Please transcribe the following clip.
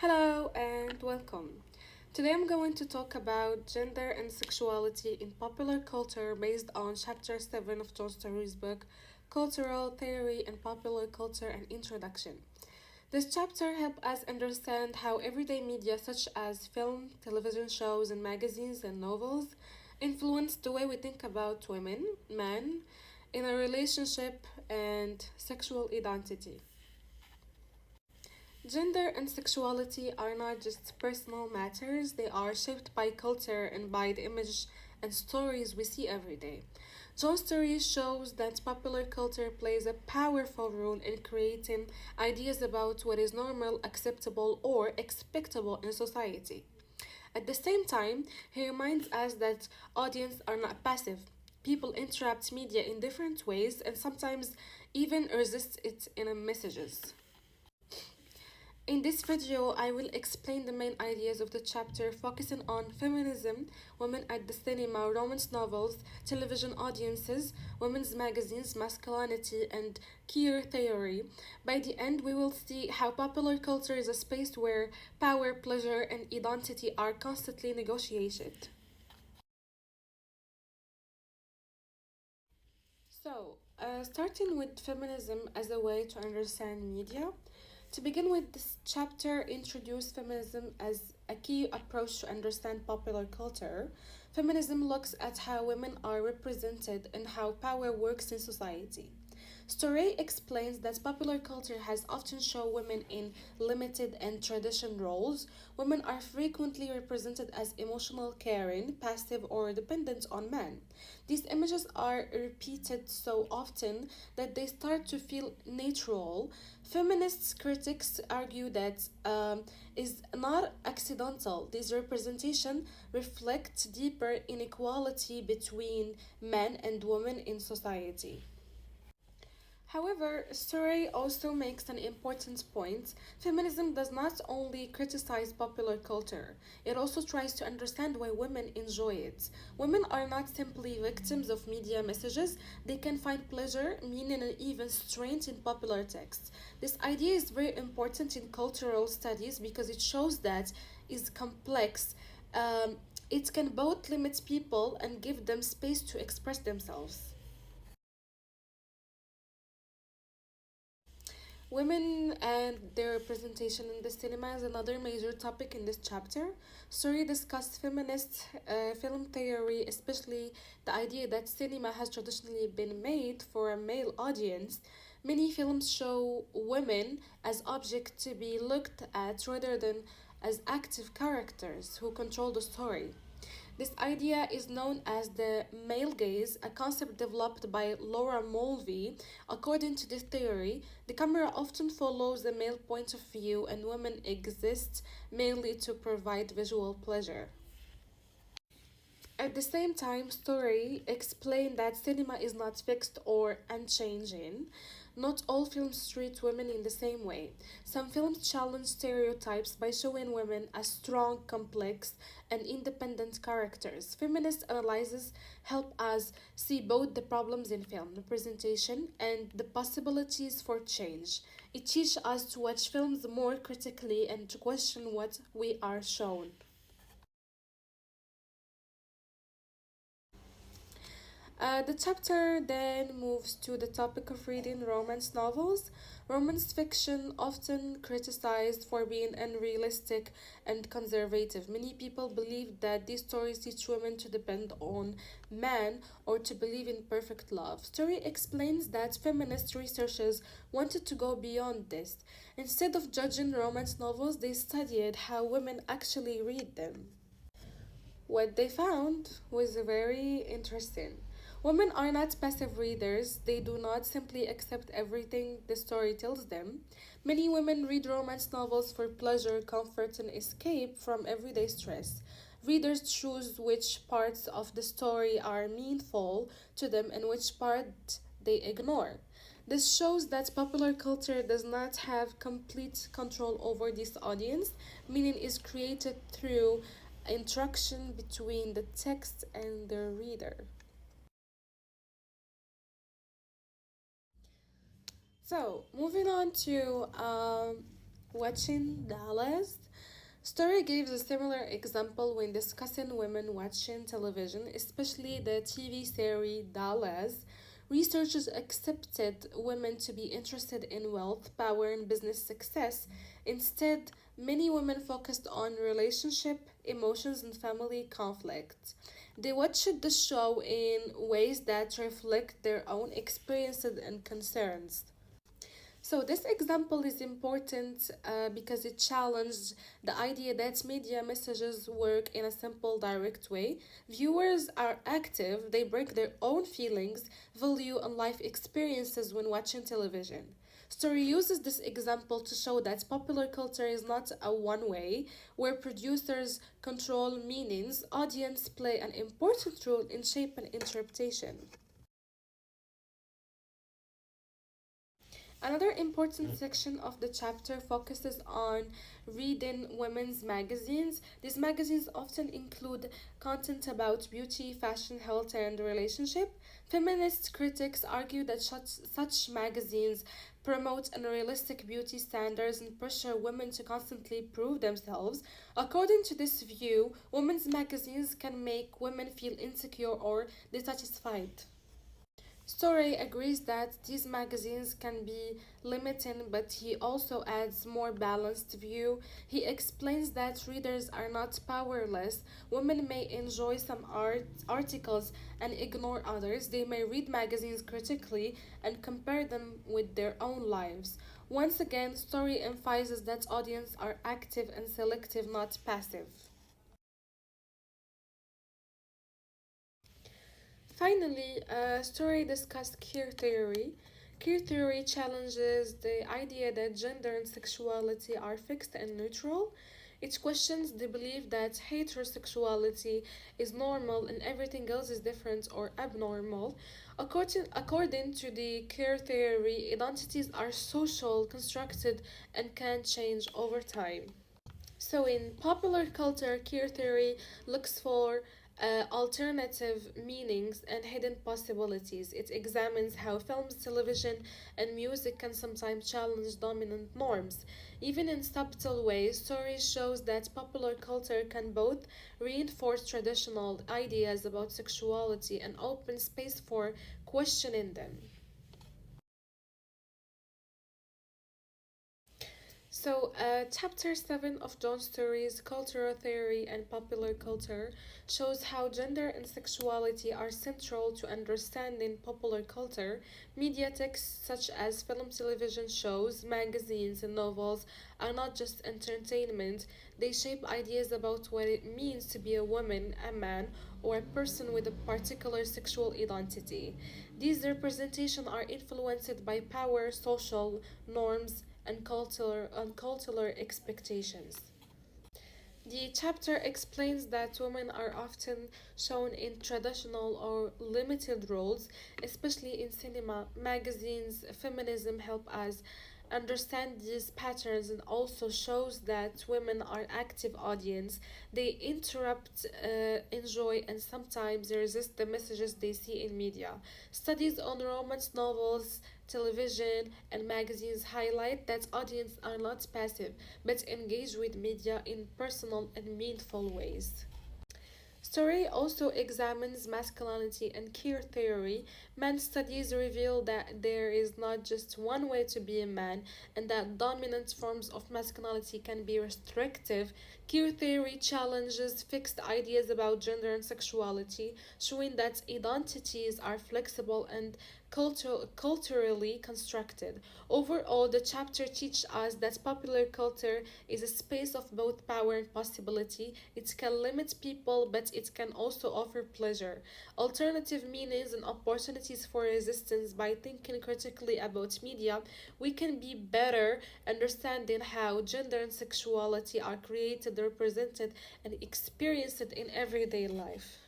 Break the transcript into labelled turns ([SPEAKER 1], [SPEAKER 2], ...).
[SPEAKER 1] Hello and welcome. Today I'm going to talk about gender and sexuality in popular culture based on chapter 7 of John Story's book, Cultural Theory and Popular Culture and Introduction. This chapter helps us understand how everyday media such as film, television shows, and magazines and novels influence the way we think about women, men, in a relationship, and sexual identity. Gender and sexuality are not just personal matters, they are shaped by culture and by the image and stories we see every day. John's story shows that popular culture plays a powerful role in creating ideas about what is normal, acceptable, or expectable in society. At the same time, he reminds us that audiences are not passive. People interrupt media in different ways and sometimes even resist it in messages. In this video, I will explain the main ideas of the chapter focusing on feminism, women at the cinema, romance novels, television audiences, women's magazines, masculinity, and queer theory. By the end, we will see how popular culture is a space where power, pleasure, and identity are constantly negotiated. Starting with feminism as a way to understand media. To begin with, this chapter introduced feminism as a key approach to understand popular culture. Feminism looks at how women are represented and how power works in society. Story explains that popular culture has often shown women in limited and tradition roles. Women are frequently represented as emotional, caring, passive, or dependent on men. These images are repeated so often that they start to feel natural. Feminist critics argue that is not accidental. This representation reflects deeper inequality between men and women in society. However, Story also makes an important point. Feminism does not only criticize popular culture, it also tries to understand why women enjoy it. Women are not simply victims of media messages, they can find pleasure, meaning, and even strength in popular texts. This idea is very important in cultural studies because it shows that is complex. It can both limit people and give them space to express themselves. Women and their representation in the cinema is another major topic in this chapter. Story discussed feminist film theory, especially the idea that cinema has traditionally been made for a male audience. Many films show women as objects to be looked at rather than as active characters who control the story. This idea is known as the male gaze, a concept developed by Laura Mulvey. According to this theory, the camera often follows the male point of view and women exist mainly to provide visual pleasure. At the same time, Story explained that cinema is not fixed or unchanging. Not all films treat women in the same way. Some films challenge stereotypes by showing women as strong, complex, and independent characters. Feminist analyses help us see both the problems in film representation and the possibilities for change. It teaches us to watch films more critically and to question what we are shown. The chapter then moves to the topic of reading romance novels. Romance fiction often criticized for being unrealistic and conservative. Many people believe that these stories teach women to depend on men or to believe in perfect love. Story explains that feminist researchers wanted to go beyond this. Instead of judging romance novels, they studied how women actually read them. What they found was very interesting. Women are not passive readers, they do not simply accept everything the story tells them. Many women read romance novels for pleasure, comfort, and escape from everyday stress. Readers choose which parts of the story are meaningful to them and which part they ignore. This shows that popular culture does not have complete control over this audience, meaning is created through interaction between the text and the reader. Moving on to watching Dallas. Story gives a similar example when discussing women watching television, especially the TV series Dallas. Researchers accepted women to be interested in wealth, power, and business success. Instead, many women focused on relationship, emotions, and family conflict. They watched the show in ways that reflect their own experiences and concerns. So, this example is important because it challenged the idea that media messages work in a simple, direct way. Viewers are active, they bring their own feelings, value, and life experiences when watching television. Story uses this example to show that popular culture is not a one way, where producers control meanings, audience play an important role in shaping interpretation. Another important section of the chapter focuses on reading women's magazines. These magazines often include content about beauty, fashion, health, and relationship. Feminist critics argue that such magazines promote unrealistic beauty standards and pressure women to constantly prove themselves. According to this view, women's magazines can make women feel insecure or dissatisfied. Story agrees that these magazines can be limiting, but he also adds more balanced view. He explains that readers are not powerless. Women may enjoy some articles and ignore others. They may read magazines critically and compare them with their own lives. Once again, Story emphasizes that audiences are active and selective, not passive. Finally, Story discussed queer theory. Queer theory challenges the idea that gender and sexuality are fixed and neutral. It questions the belief that heterosexuality is normal and everything else is different or abnormal. According to the queer theory, identities are social, constructed, and can change over time. So, in popular culture, queer theory looks for alternative meanings and hidden possibilities. It examines how films, television, and music can sometimes challenge dominant norms. Even in subtle ways, story shows that popular culture can both reinforce traditional ideas about sexuality and open space for questioning them. So, chapter 7 of John Story's Cultural Theory and Popular Culture shows how gender and sexuality are central to understanding popular culture. Media texts such as film, television shows, magazines, and novels are not just entertainment, they shape ideas about what it means to be a woman, a man, or a person with a particular sexual identity. These representations are influenced by power, social norms, and cultural expectations. The chapter explains that women are often shown in traditional or limited roles, especially in cinema, magazines. Feminism help us understand these patterns and also shows that women are active audience. They interrupt, enjoy, and sometimes resist the messages they see in media. Studies on romance novels, television, and magazines highlight that audiences are not passive but engage with media in personal and meaningful ways. Story also examines masculinity and queer theory. Men studies reveal that there is not just one way to be a man and that dominant forms of masculinity can be restrictive. Queer theory challenges fixed ideas about gender and sexuality, showing that identities are flexible and culturally constructed. Overall, the chapter teaches us that popular culture is a space of both power and possibility. It can limit people, but it can also offer pleasure, alternative meanings, and opportunities for resistance. By thinking critically about media, we can be better understanding how gender and sexuality are created, represented, and experienced in everyday life.